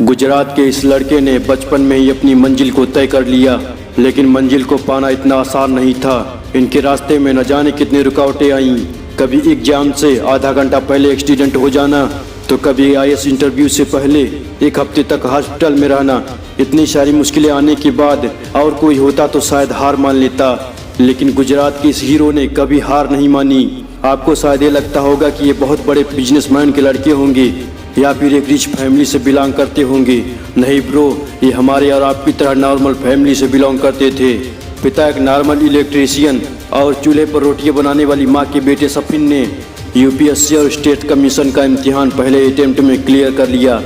गुजरात के इस लड़के ने बचपन में ही अपनी मंजिल को तय कर लिया, लेकिन मंजिल को पाना इतना आसान नहीं था। इनके रास्ते में न जाने कितनी रुकावटें आईं। कभी एग्जाम से आधा घंटा पहले एक्सीडेंट हो जाना, तो कभी आईएएस इंटरव्यू से पहले एक हफ्ते तक हॉस्पिटल में रहना। इतनी सारी मुश्किलें आने के बाद और कोई होता तो शायद हार मान लेता, लेकिन गुजरात के इस हीरो ने कभी हार नहीं मानी। आपको शायद ये लगता होगा कि ये बहुत बड़े बिजनेसमैन के लड़के होंगे या फिर एक रिच फैमिली से बिलोंग करते होंगे। नहीं ब्रो, ये हमारे और आपकी तरह नॉर्मल फैमिली से बिलोंग करते थे। पिता एक नॉर्मल इलेक्ट्रीशियन और चूल्हे पर रोटियां बनाने वाली माँ के बेटे सफिन ने यूपीएससी और स्टेट कमीशन का इम्तिहान पहले अटेम्प्ट में क्लियर कर लिया।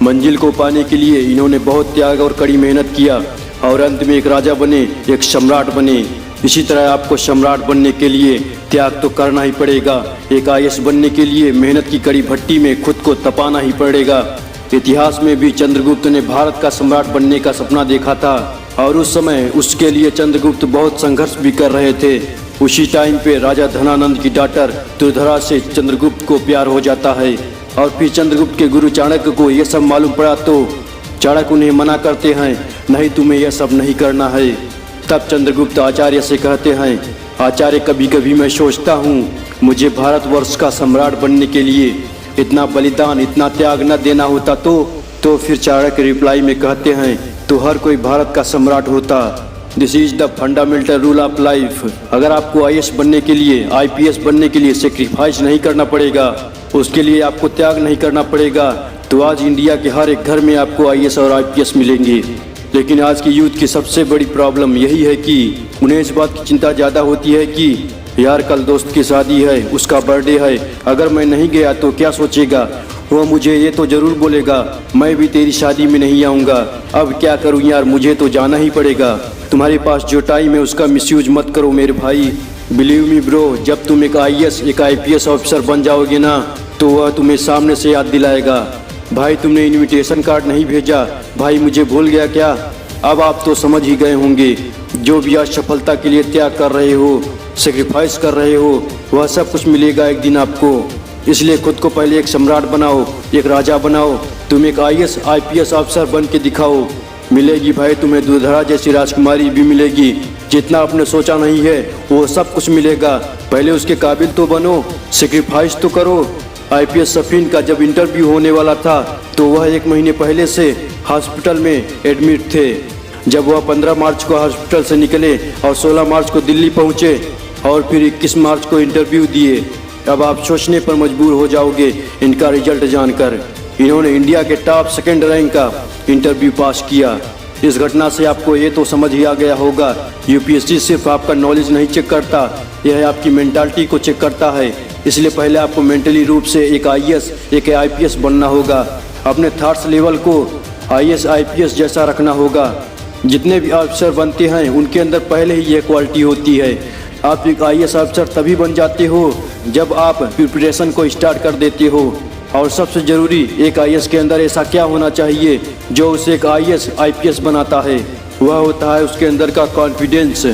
मंजिल को पाने के लिए इन्होंने बहुत त्याग और कड़ी मेहनत किया और अंत में एक राजा बने, एक सम्राट बने। इसी तरह आपको सम्राट बनने के लिए त्याग तो करना ही पड़ेगा। एक आईएएस बनने के लिए मेहनत की कड़ी भट्टी में खुद को तपाना ही पड़ेगा। इतिहास में भी चंद्रगुप्त ने भारत का सम्राट बनने का सपना देखा था और उस समय उसके लिए चंद्रगुप्त बहुत संघर्ष भी कर रहे थे। उसी टाइम पे राजा धनानंद की डॉटर दुर्धरा से चंद्रगुप्त को प्यार हो जाता है और फिर चंद्रगुप्त के गुरु चाणक्य को यह सब मालूम पड़ा तो चाणक्य उन्हें मना करते हैं, नहीं तुम्हें यह सब नहीं करना है। तब चंद्रगुप्त आचार्य से कहते हैं, आचार्य कभी कभी मैं सोचता हूँ मुझे भारतवर्ष का सम्राट बनने के लिए इतना बलिदान, इतना त्याग न देना होता तो फिर चाणक्य रिप्लाई में कहते हैं, तो हर कोई भारत का सम्राट होता। This is the fundamental rule of life. अगर आपको आईएएस बनने के लिए, आईपीएस बनने के लिए सेक्रीफाइस नहीं करना पड़ेगा, उसके लिए आपको त्याग नहीं करना पड़ेगा, तो आज इंडिया के हर एक घर में आपको आईएएस और आईपीएस मिलेंगे। लेकिन आज की यूथ की सबसे बड़ी प्रॉब्लम यही है कि उन्हें इस बात की चिंता ज़्यादा होती है कि यार कल दोस्त की शादी है, उसका बर्थडे है, अगर मैं नहीं गया तो क्या सोचेगा, वो मुझे ये तो ज़रूर बोलेगा मैं भी तेरी शादी में नहीं आऊँगा, अब क्या करूँ यार, मुझे तो जाना ही पड़ेगा। तुम्हारे पास जो टाइम है उसका मिसयूज मत करो मेरे भाई। बिलीव मी ब्रो, जब तुम एक आईएएस, एक आईपीएस ऑफिसर बन जाओगे ना, तो वह तुम्हें सामने से याद दिलाएगा, भाई तुमने इनविटेशन कार्ड नहीं भेजा, भाई मुझे भूल गया क्या। अब आप तो समझ ही गए होंगे, जो भी आज सफलता के लिए त्याग कर रहे हो, सेक्रीफाइस कर रहे हो, वह सब कुछ मिलेगा एक दिन आपको। इसलिए खुद को पहले एक सम्राट बनाओ, एक राजा बनाओ। तुम एक आईएएस आईपीएस ऑफिसर बन के दिखाओ, मिलेगी भाई तुम्हें दुर्धरा जैसी राजकुमारी भी मिलेगी। जितना आपने सोचा नहीं है वो सब कुछ मिलेगा, पहले उसके काबिल तो बनो, सेक्रीफाइस तो करो। आईपीएस सफीन का जब इंटरव्यू होने वाला था तो वह 1 महीने पहले से हॉस्पिटल में एडमिट थे। जब वह 15 मार्च को हॉस्पिटल से निकले और 16 मार्च को दिल्ली पहुंचे और फिर 21 मार्च को इंटरव्यू दिए। अब आप सोचने पर मजबूर हो जाओगे इनका रिजल्ट जानकर। इन्होंने इंडिया के टॉप 2nd रैंक का इंटरव्यू पास किया। इस घटना से आपको ये तो समझ ही आ गया होगा, यूपीएससी सिर्फ आपका नॉलेज नहीं चेक करता, यह आपकी मेंटालिटी को चेक करता है। इसलिए पहले आपको मेंटली रूप से एक आईएएस, एक आईपीएस बनना होगा। अपने थॉट्स लेवल को आईएएस आईपीएस जैसा रखना होगा। जितने भी ऑफिसर बनते हैं उनके अंदर पहले ही यह क्वालिटी होती है। आप एक आईएएस ऑफिसर तभी बन जाते हो जब आप प्रिपरेशन को स्टार्ट कर देते हो। और सबसे ज़रूरी, एक आईएएस के अंदर ऐसा क्या होना चाहिए जो उसे एक आईएएस आईपीएस बनाता है, वह होता है उसके अंदर का कॉन्फिडेंस।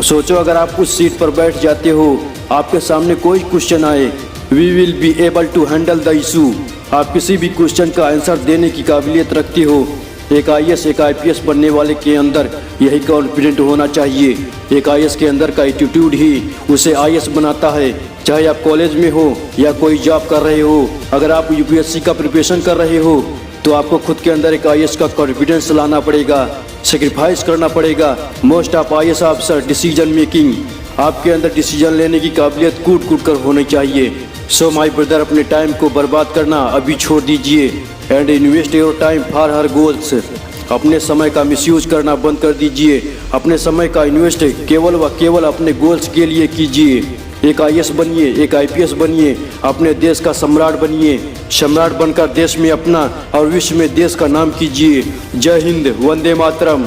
सोचो अगर आप उस सीट पर बैठ जाते हो, आपके सामने कोई क्वेश्चन आए, we will be able to handle the issue. आप किसी भी क्वेश्चन का आंसर देने की काबिलियत रखते हो। एक आईएएस, एक आईपीएस बनने वाले के अंदर यही कॉन्फिडेंट होना चाहिए। एक आईएएस के अंदर का एटीट्यूड ही उसे आईएएस बनाता है। चाहे आप कॉलेज में हो या कोई जॉब कर रहे हो, अगर आप यूपीएससी का प्रिपरेशन कर रहे हो तो आपको खुद के अंदर एक आईएएस का कॉन्फिडेंस लाना पड़ेगा, सेक्रीफाइस करना पड़ेगा। Most of IAS officer decision making, आपके अंदर डिसीजन लेने की काबिलियत कूट कूट कर होनी चाहिए। सो माय ब्रदर, अपने टाइम को बर्बाद करना अभी छोड़ दीजिए and invest your time for her goals. अपने समय का मिसयूज करना बंद कर दीजिए। अपने समय का इन्वेस्ट केवल व केवल अपने गोल्स के लिए कीजिए। एक आईएएस बनिए, एक आईपीएस बनिए, अपने देश का सम्राट बनिए। सम्राट बनकर देश में अपना और विश्व में देश का नाम कीजिए। जय हिंद, वंदे मातरम।